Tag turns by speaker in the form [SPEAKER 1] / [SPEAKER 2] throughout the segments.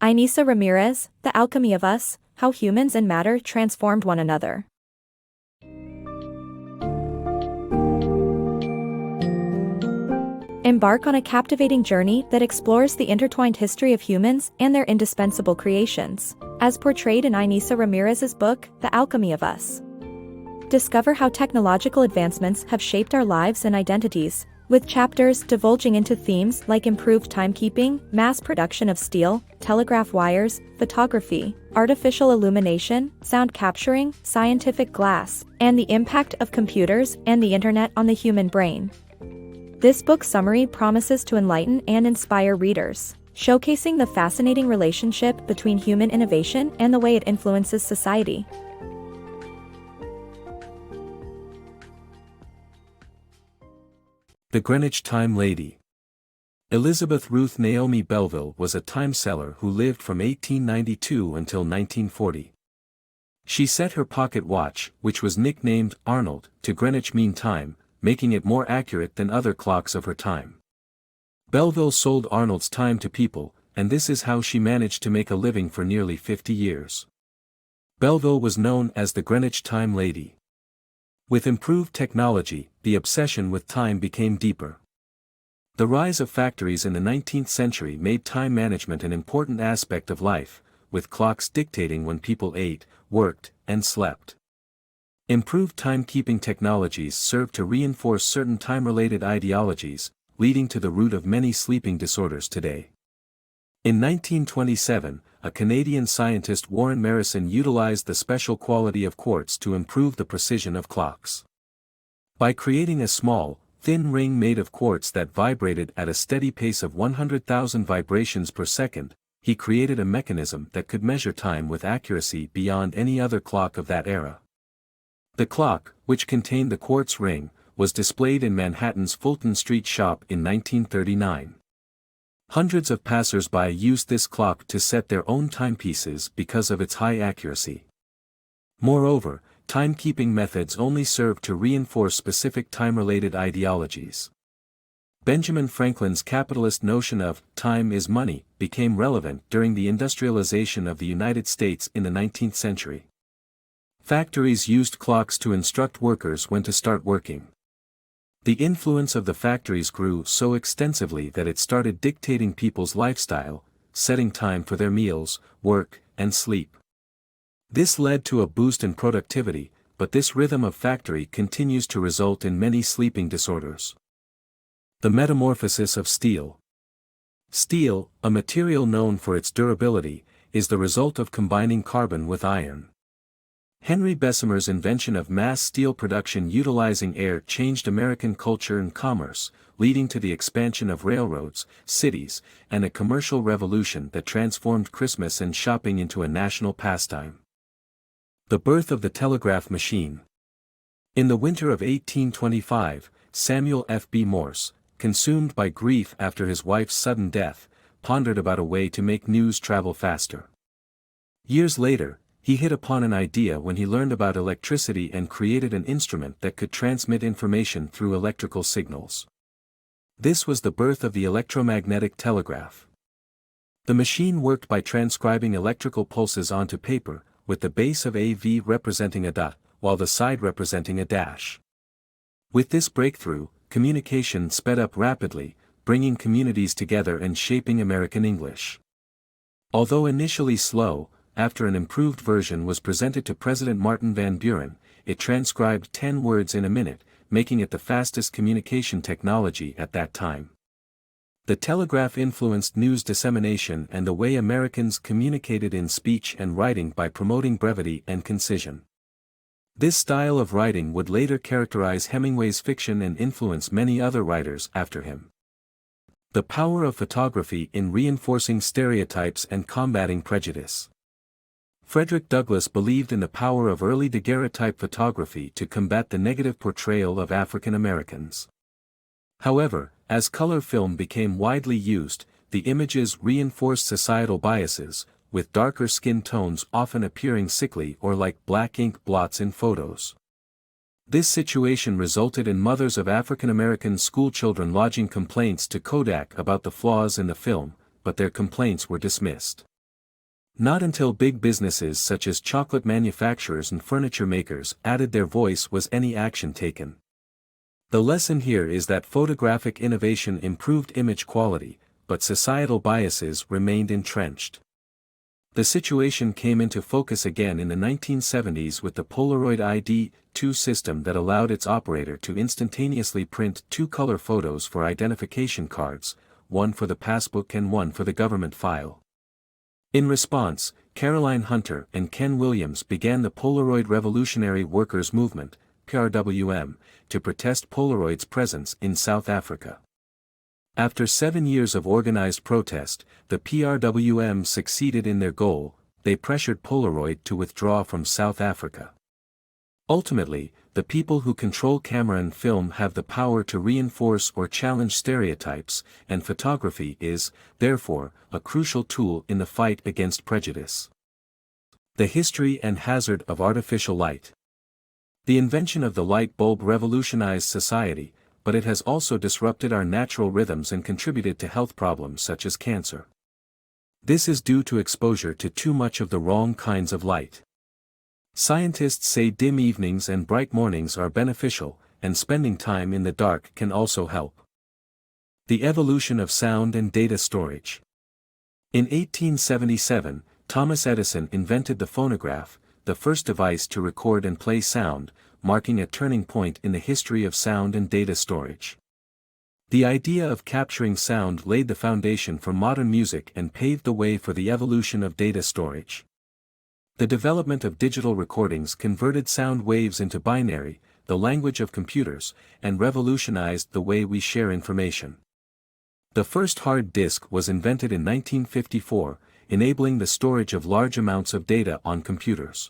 [SPEAKER 1] Ainissa Ramirez, The Alchemy of Us, How Humans and Matter Transformed One Another. Embark on a captivating journey that explores the intertwined history of humans and their indispensable creations, as portrayed in Ainissa Ramirez's book, The Alchemy of Us. Discover how technological advancements have shaped our lives and identities, with chapters divulging into themes like improved timekeeping, mass production of steel, telegraph wires, photography, artificial illumination, sound capturing, scientific glass, and the impact of computers and the internet on the human brain. This book summary promises to enlighten and inspire readers, showcasing the fascinating relationship between human innovation and the way it influences society.
[SPEAKER 2] The Greenwich Time Lady. Elizabeth Ruth Naomi Belleville was a time seller who lived from 1892 until 1940. She set her pocket watch, which was nicknamed Arnold, to Greenwich Mean Time, making it more accurate than other clocks of her time. Belleville sold Arnold's time to people, and this is how she managed to make a living for nearly 50 years. Belleville was known as the Greenwich Time Lady. With improved technology, the obsession with time became deeper. The rise of factories in the 19th century made time management an important aspect of life, with clocks dictating when people ate, worked, and slept. Improved timekeeping technologies served to reinforce certain time-related ideologies, leading to the root of many sleeping disorders today. In 1927, a Canadian scientist Warren Marrison utilized the special quality of quartz to improve the precision of clocks. By creating a small, thin ring made of quartz that vibrated at a steady pace of 100,000 vibrations per second, he created a mechanism that could measure time with accuracy beyond any other clock of that era. The clock, which contained the quartz ring, was displayed in Manhattan's Fulton Street shop in 1939. Hundreds of passers-by used this clock to set their own timepieces because of its high accuracy. Moreover, timekeeping methods only served to reinforce specific time-related ideologies. Benjamin Franklin's capitalist notion of "time is money" became relevant during the industrialization of the United States in the 19th century. Factories used clocks to instruct workers when to start working. The influence of the factories grew so extensively that it started dictating people's lifestyle, setting time for their meals, work, and sleep. This led to a boost in productivity, but this rhythm of factory continues to result in many sleeping disorders. The Metamorphosis of Steel. Steel, a material known for its durability, is the result of combining carbon with iron. Henry Bessemer's invention of mass steel production utilizing air changed American culture and commerce, leading to the expansion of railroads, cities, and a commercial revolution that transformed Christmas and shopping into a national pastime. The birth of the telegraph machine. In the winter of 1825, Samuel F. B. Morse, consumed by grief after his wife's sudden death, pondered about a way to make news travel faster. Years later, he hit upon an idea when he learned about electricity and created an instrument that could transmit information through electrical signals. This was the birth of the electromagnetic telegraph. The machine worked by transcribing electrical pulses onto paper, with the base of AV representing a dot, while the side representing a dash. With this breakthrough, communication sped up rapidly, bringing communities together and shaping American English. Although initially slow, after an improved version was presented to President Martin Van Buren, it transcribed 10 words in a minute, making it the fastest communication technology at that time. The telegraph influenced news dissemination and the way Americans communicated in speech and writing by promoting brevity and concision. This style of writing would later characterize Hemingway's fiction and influence many other writers after him. The power of photography in reinforcing stereotypes and combating prejudice. Frederick Douglass believed in the power of early daguerreotype photography to combat the negative portrayal of African Americans. However, as color film became widely used, the images reinforced societal biases, with darker skin tones often appearing sickly or like black ink blots in photos. This situation resulted in mothers of African American schoolchildren lodging complaints to Kodak about the flaws in the film, but their complaints were dismissed. Not until big businesses such as chocolate manufacturers and furniture makers added their voice was any action taken. The lesson here is that photographic innovation improved image quality, but societal biases remained entrenched. The situation came into focus again in the 1970s with the Polaroid ID2 system that allowed its operator to instantaneously print two color photos for identification cards, one for the passbook and one for the government file. In response, Caroline Hunter and Ken Williams began the Polaroid Revolutionary Workers Movement, PRWM, to protest Polaroid's presence in South Africa. After 7 years of organized protest, the PRWM succeeded in their goal. They pressured Polaroid to withdraw from South Africa. Ultimately, the people who control camera and film have the power to reinforce or challenge stereotypes, and photography is, therefore, a crucial tool in the fight against prejudice. The history and hazard of artificial light. The invention of the light bulb revolutionized society, but it has also disrupted our natural rhythms and contributed to health problems such as cancer. This is due to exposure to too much of the wrong kinds of light. Scientists say dim evenings and bright mornings are beneficial, and spending time in the dark can also help. The evolution of sound and data storage. In 1877, Thomas Edison invented the phonograph, the first device to record and play sound, marking a turning point in the history of sound and data storage. The idea of capturing sound laid the foundation for modern music and paved the way for the evolution of data storage. The development of digital recordings converted sound waves into binary, the language of computers, and revolutionized the way we share information. The first hard disk was invented in 1954, enabling the storage of large amounts of data on computers.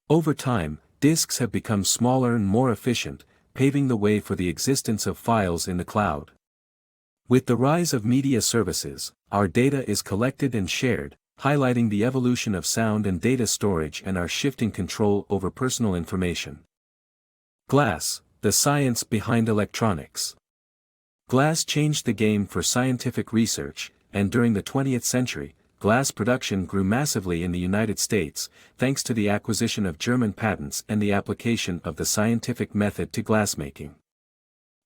[SPEAKER 2] Over time, disks have become smaller and more efficient, paving the way for the existence of files in the cloud. With the rise of media services, our data is collected and shared, highlighting the evolution of sound and data storage and our shifting control over personal information. Glass, the science behind electronics. Glass changed the game for scientific research, and during the 20th century, glass production grew massively in the United States, thanks to the acquisition of German patents and the application of the scientific method to glassmaking.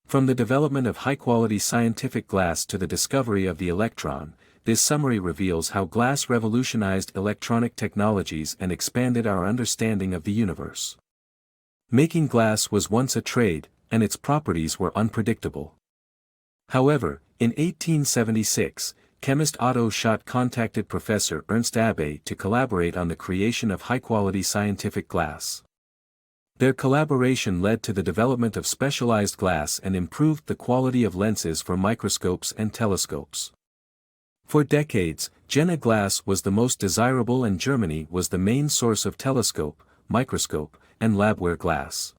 [SPEAKER 2] From the development of high-quality scientific glass to the discovery of the electron, this summary reveals how glass revolutionized electronic technologies and expanded our understanding of the universe. Making glass was once a trade, and its properties were unpredictable. However, in 1876, chemist Otto Schott contacted Professor Ernst Abbe to collaborate on the creation of high-quality scientific glass. Their collaboration led to the development of specialized glass and improved the quality of lenses for microscopes and telescopes. For decades, Jena glass was the most desirable and Germany was the main source of telescope, microscope, and labware glass.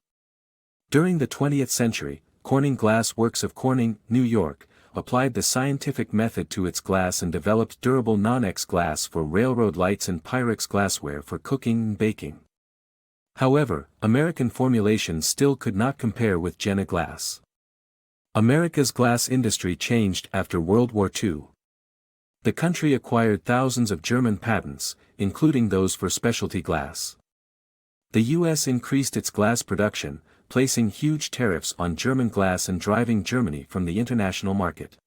[SPEAKER 2] During the 20th century, Corning Glass Works of Corning, New York, applied the scientific method to its glass and developed durable non-X glass for railroad lights and Pyrex glassware for cooking and baking. However, American formulations still could not compare with Jena glass. America's glass industry changed after World War II. The country acquired thousands of German patents, including those for specialty glass. The U.S. increased its glass production, placing huge tariffs on German glass and driving Germany from the international market.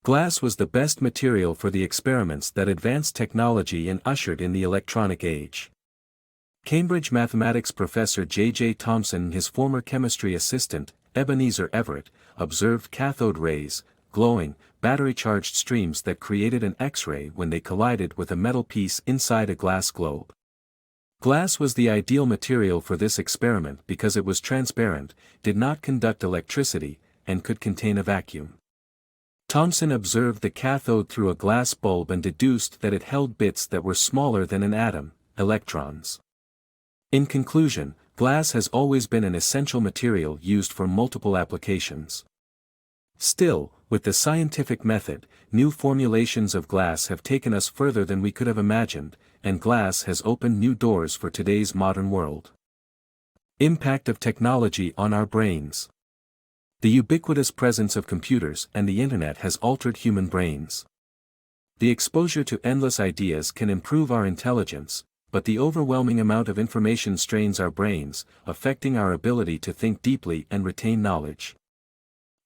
[SPEAKER 2] Glass was the best material for the experiments that advanced technology and ushered in the electronic age. Cambridge mathematics professor J.J. Thomson and his former chemistry assistant, Ebenezer Everett, observed cathode rays, glowing, battery-charged streams that created an X-ray when they collided with a metal piece inside a glass globe. Glass was the ideal material for this experiment because it was transparent, did not conduct electricity, and could contain a vacuum. Thomson observed the cathode through a glass bulb and deduced that it held bits that were smaller than an atom, electrons. In conclusion, glass has always been an essential material used for multiple applications. Still, with the scientific method, new formulations of glass have taken us further than we could have imagined, and glass has opened new doors for today's modern world. Impact of technology on our brains. The ubiquitous presence of computers and the internet has altered human brains. The exposure to endless ideas can improve our intelligence, but the overwhelming amount of information strains our brains, affecting our ability to think deeply and retain knowledge.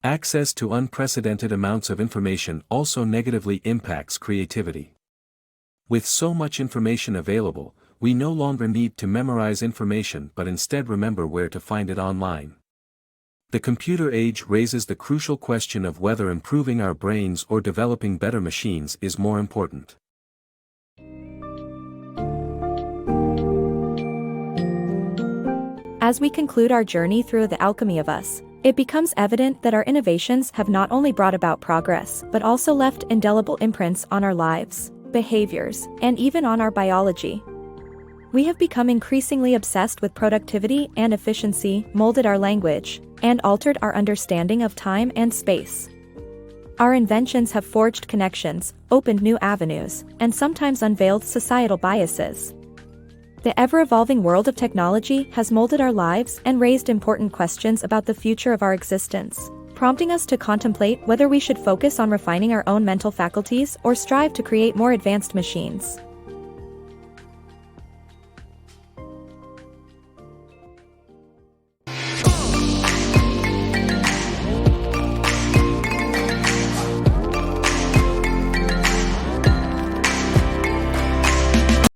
[SPEAKER 2] Access to unprecedented amounts of information also negatively impacts creativity. With so much information available, we no longer need to memorize information but instead remember where to find it online. The computer age raises the crucial question of whether improving our brains or developing better machines is more important.
[SPEAKER 1] As we conclude our journey through The Alchemy of Us, it becomes evident that our innovations have not only brought about progress but also left indelible imprints on our lives, behaviors, and even on our biology. We have become increasingly obsessed with productivity and efficiency, molded our language, and altered our understanding of time and space. Our inventions have forged connections, opened new avenues, and sometimes unveiled societal biases. The ever-evolving world of technology has molded our lives and raised important questions about the future of our existence, prompting us to contemplate whether we should focus on refining our own mental faculties or strive to create more advanced machines.